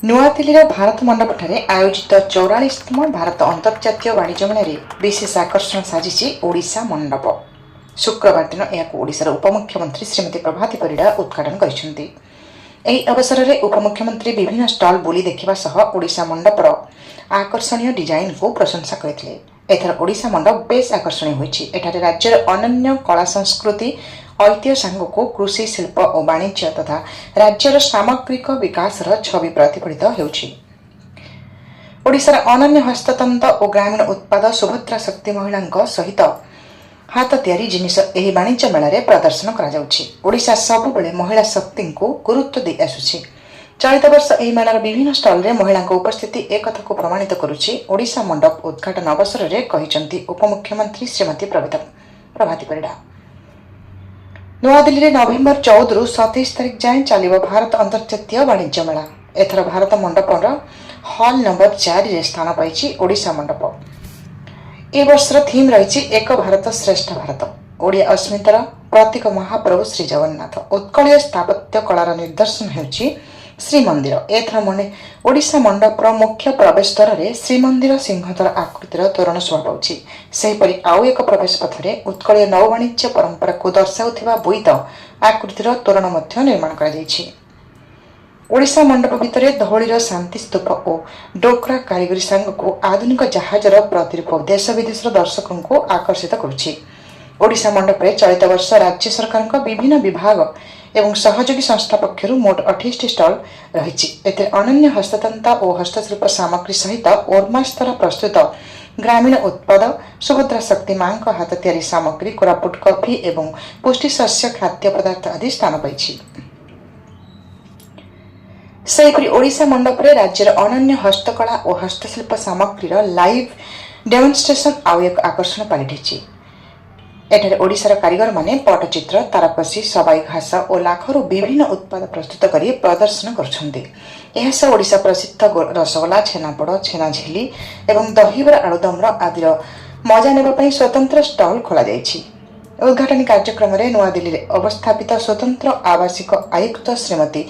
ନୂଆଦିଲ୍ଲୀର ଭାରତ ମଣ୍ଡପଠାରେ ଆୟୋଜିତ 44ତମ ଭାରତ ଅନ୍ତର୍ଜାତୀୟ ବାଣିଜ୍ୟ ମେଳାରେ ବିଶେଷ ଆକର୍ଷଣ ସାଜିଛି ଓଡ଼ିଶା ମଣ୍ଡପ। ଶୁକ୍ରବାର ଦିନ ଏହାକୁ ଓଡ଼ିଶାର ଉପମୁଖ୍ୟମନ୍ତ୍ରୀ ଶ୍ରୀମତୀ ପ୍ରଭାତୀ ପରିଡ଼ା ଉଦ୍ଘାଟନ କରିଛନ୍ତି। ଏହି ଅବସରରେ ଉପମୁଖ୍ୟମନ୍ତ୍ରୀ ବିଭିନ୍ନ ଷ୍ଟଲ୍ ବୁଲି ଦେଖିବା ସହ ଓଡ଼ିଶା ମଣ୍ଡପର ଆକର୍ଷଣୀୟ ଡିଜାଇନ୍କୁ ପ୍ରଶଂସା କରିଥିଲେ। ଏଥର ଓଡ଼ିଶା ମଣ୍ଡପ ବେଶ୍ ଆକର୍ଷଣୀୟ ହୋଇଛି। ଏଠାରେ ରାଜ୍ୟର ଅନନ୍ୟ କଳା ସଂସ୍କୃତି ଐତିହ୍ୟ ସାଙ୍ଗକୁ କୃଷି ଶିଳ୍ପ ଓ ବାଣିଜ୍ୟ ତଥା ରାଜ୍ୟର ସାମଗ୍ରିକ ବିକାଶର ଛବି ପ୍ରତିଫଳିତ ହେଉଛି। ଓଡ଼ିଶାର ଅନନ୍ୟ ହସ୍ତତନ୍ତ ଓ ଗ୍ରାମୀଣ ଉତ୍ପାଦ ସୁଭଦ୍ରା ଶକ୍ତି ମହିଳାଙ୍କ ସହିତ ହାତ ତିଆରି ଜିନିଷ ଏହି ବାଣିଜ୍ୟ ମେଳାରେ ପ୍ରଦର୍ଶନ କରାଯାଉଛି। ଓଡ଼ିଶା ସବୁବେଳେ ମହିଳା ଶକ୍ତିଙ୍କୁ ଗୁରୁତ୍ୱ ଦେଇ ଆସୁଛି। ଚଳିତ ବର୍ଷ ଏହି ମେଳାର ବିଭିନ୍ନ ଷ୍ଟଲ୍ରେ ମହିଳାଙ୍କ ଉପସ୍ଥିତି ଏକଥାକୁ ପ୍ରମାଣିତ କରୁଛି। ଓଡ଼ିଶା ମଣ୍ଡପ ଉଦ୍ଘାଟନ ଅବସରରେ କହିଛନ୍ତି ଉପମୁଖ୍ୟମନ୍ତ୍ରୀ ଶ୍ରୀମତୀ ପ୍ରଭାତୀ ପରିଡ଼ା। ନୂଆଦିଲ୍ଲୀରେ ନଭେମ୍ବର 14ରୁ 27 ତାରିଖ ଯାଏଁ ଚାଲିବ ଭାରତ ଅନ୍ତର୍ଜାତୀୟ ବାଣିଜ୍ୟ ମେଳା। ଏଥର ଭାରତ ମଣ୍ଡପର ହଲ୍ ନମ୍ବର 4ରେ ସ୍ଥାନ ପାଇଛି ଓଡ଼ିଶା ମଣ୍ଡପ। ଏ ବର୍ଷର ଥିମ୍ ରହିଛି ଏକ ଭାରତ ଶ୍ରେଷ୍ଠ ଭାରତ। ଓଡ଼ିଆ ଅସ୍ମିତାର ପ୍ରତୀକ ମହାପ୍ରଭୁ ଶ୍ରୀ ଜଗନ୍ନାଥ। ଉତ୍କଳୀୟ ସ୍ଥାପତ୍ୟ କଳାର ନିଦର୍ଶନ ହେଉଛି ଶ୍ରୀମନ୍ଦିର। ଏଥର ଓଡ଼ିଶା ମଣ୍ଡପର ମୁଖ୍ୟ ପ୍ରବେଶ ଦ୍ୱାରରେ ଶ୍ରୀମନ୍ଦିର ସିଂହଦ୍ୱାର ଆକୃତିର ତୋରଣ ଶୋଭା ପାଉଛି। ସେହିପରି ଆଉ ଏକ ପ୍ରବେଶ ପଥରେ ଉତ୍କଳୀୟ ନୌବାଣିଜ୍ୟ ପରମ୍ପରାକୁ ଦର୍ଶାଉଥିବା ବୋଇତ ଆକୃତିର ତୋରଣ ମଧ୍ୟ ନିର୍ମାଣ କରାଯାଇଛି। ଓଡ଼ିଶା ମଣ୍ଡପ ଭିତରେ ଧଉଳିର ଶାନ୍ତି ସ୍ତୂପ ଓ ଡୋକ୍ରା କାରିଗରୀ ସାଙ୍ଗକୁ ଆଧୁନିକ ଜାହାଜର ପ୍ରତିରୂପ ଦେଶ ବିଦେଶର ଦର୍ଶକଙ୍କୁ ଆକର୍ଷିତ କରୁଛି। ଓଡ଼ିଶା ମଣ୍ଡପରେ ଚଳିତ ବର୍ଷ ରାଜ୍ୟ ସରକାରଙ୍କ ବିଭିନ୍ନ ବିଭାଗ ଏବଂ ସହଯୋଗୀ ସଂସ୍ଥା ପକ୍ଷରୁ ମୋଟ 28ଟି ଷ୍ଟଲ୍ ରହିଛି। ଏଥିରେ ଅନନ୍ୟ ହସ୍ତତନ୍ତ ଓ ହସ୍ତଶିଳ୍ପ ସାମଗ୍ରୀ ସହିତ ଓର୍ମାସ ଦ୍ୱାରା ପ୍ରସ୍ତୁତ ଗ୍ରାମୀଣ ଉତ୍ପାଦ, ସୁଭଦ୍ରା ଶକ୍ତି ମାଙ୍କ ହାତ ତିଆରି ସାମଗ୍ରୀ, କୋରାପୁଟ କଫି ଏବଂ ପୁଷ୍ଟିଶସ୍ୟ ଖାଦ୍ୟ ପଦାର୍ଥ ଆଦି ସ୍ଥାନ ପାଇଛି। ସେହିପରି ଓଡ଼ିଶା ମଣ୍ଡପରେ ରାଜ୍ୟର ଅନନ୍ୟ ହସ୍ତକଳା ଓ ହସ୍ତଶିଳ୍ପ ସାମଗ୍ରୀର ଲାଇଭ୍ ଡେମନଷ୍ଟ୍ରେସନ୍ ଆଉ ଏକ ଆକର୍ଷଣ ପାଲଟିଛି। ଏଠାରେ ଓଡ଼ିଶାର କାରିଗରମାନେ ପଟ୍ଟଚିତ୍ର, ତାରକସି, ସବାଇ ଘାସ ଓ ଲାଖରୁ ବିଭିନ୍ନ ଉତ୍ପାଦ ପ୍ରସ୍ତୁତ କରି ପ୍ରଦର୍ଶନ କରୁଛନ୍ତି। ଏହାସହ ଓଡ଼ିଶା ପ୍ରସିଦ୍ଧ ରସଗୋଲା, ଛେନାପୋଡ଼, ଛେନାଝିଲି ଏବଂ ଦହିବରା ଆଳୁଦମର ଆଦିର ମଜା ନେବା ପାଇଁ ସ୍ୱତନ୍ତ୍ର ଷ୍ଟଲ୍ ଖୋଲାଯାଇଛି। ଉଦ୍ଘାଟନୀ କାର୍ଯ୍ୟକ୍ରମରେ ନୂଆଦିଲ୍ଲୀରେ ଅବସ୍ଥାପିତ ସ୍ୱତନ୍ତ୍ର ଆବାସିକ ଆୟୁକ୍ତ ଶ୍ରୀମତୀ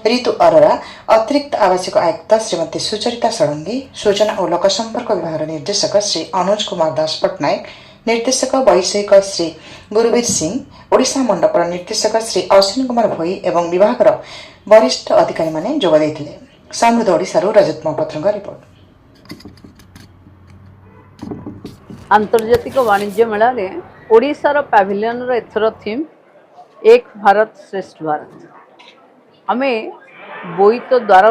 ରିତୁ ଅରୋରା, ଅତିରିକ୍ତ ଆବାସିକ ଆୟୁକ୍ତ ଶ୍ରୀମତୀ ସୁଚରିତା ଷଡ଼ଙ୍ଗୀ, ସୂଚନା ଓ ଲୋକସମ୍ପର୍କ ବିଭାଗର ନିର୍ଦ୍ଦେଶକ ଶ୍ରୀ ଅନୁଜ କୁମାର ଦାସ ପଟ୍ଟନାୟକ, ନିର୍ଦ୍ଦେଶକ ବୈଷୟିକ ଶ୍ରୀ ଗୁରୁବୀର ସିଂ, ଓଡ଼ିଶା ମଣ୍ଡପର ନିର୍ଦ୍ଦେଶକ ଶ୍ରୀ ଅଶ୍ୱିନୀ କୁମାର ଭୋଇ ଏବଂ ବିଭାଗର ବରିଷ୍ଠ ଅଧିକାରୀମାନେ ଯୋଗ ଦେଇଥିଲେ। ସମୃଦ୍ଧ ଓଡ଼ିଶାରୁ ରଜତ ମହାପାତ୍ରଙ୍କ ରିପୋର୍ଟ। आंतर्जातिक वाणिज्य मेला रे ओडिशार पैविलियन रो एथर थीम एक भारत श्रेष्ठ भारत। आमे बोईत द्वार,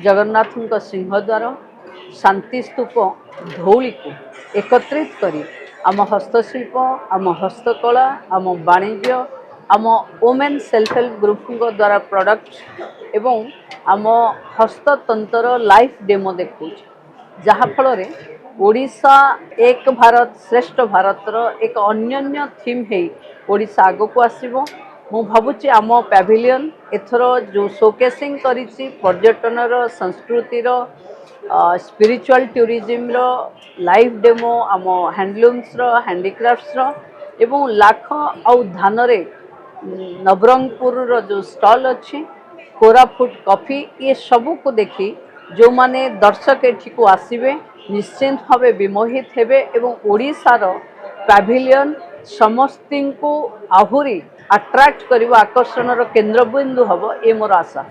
जगन्नाथ सिंहद्वार, शांति स्तूप, धौली को एकत्रित करी आम हस्तशिल्प, आम हस्तकला, आम वाणिज्य, आम वोमेन सेल्फ हेल्प ग्रुप द्वारा प्रोडक्ट एवं आम हस्ततंत्र लाइफ डेमो देखा जहाँ फल ओडिशा एक भारत श्रेष्ठ भारत एक अन्योन्य थीम है ओडिशा आग को आसो। मु भावुची आम पैविलियन एथर जो शोकेसिंग करिछि पर्यटन संस्कृतिर स्पिरिचुअल टूरिज्म लाइव डेमो आम हैंडलूम्स हैंडीक्राफ्ट्स एवं लाख आउ धान रे नवरंगपुर जो स्टॉल अच्छी कोरापुट कॉफी ये सबू को देखी जो माने दर्शक एठी को आसीबे निश्चिंत भाव विमोहित हेबे एवं ओडिशार पैविलियन समस्ती को आहुरी अट्रैक्ट करबा आकर्षण केंद्रबिंदु हब ए मोर आशा।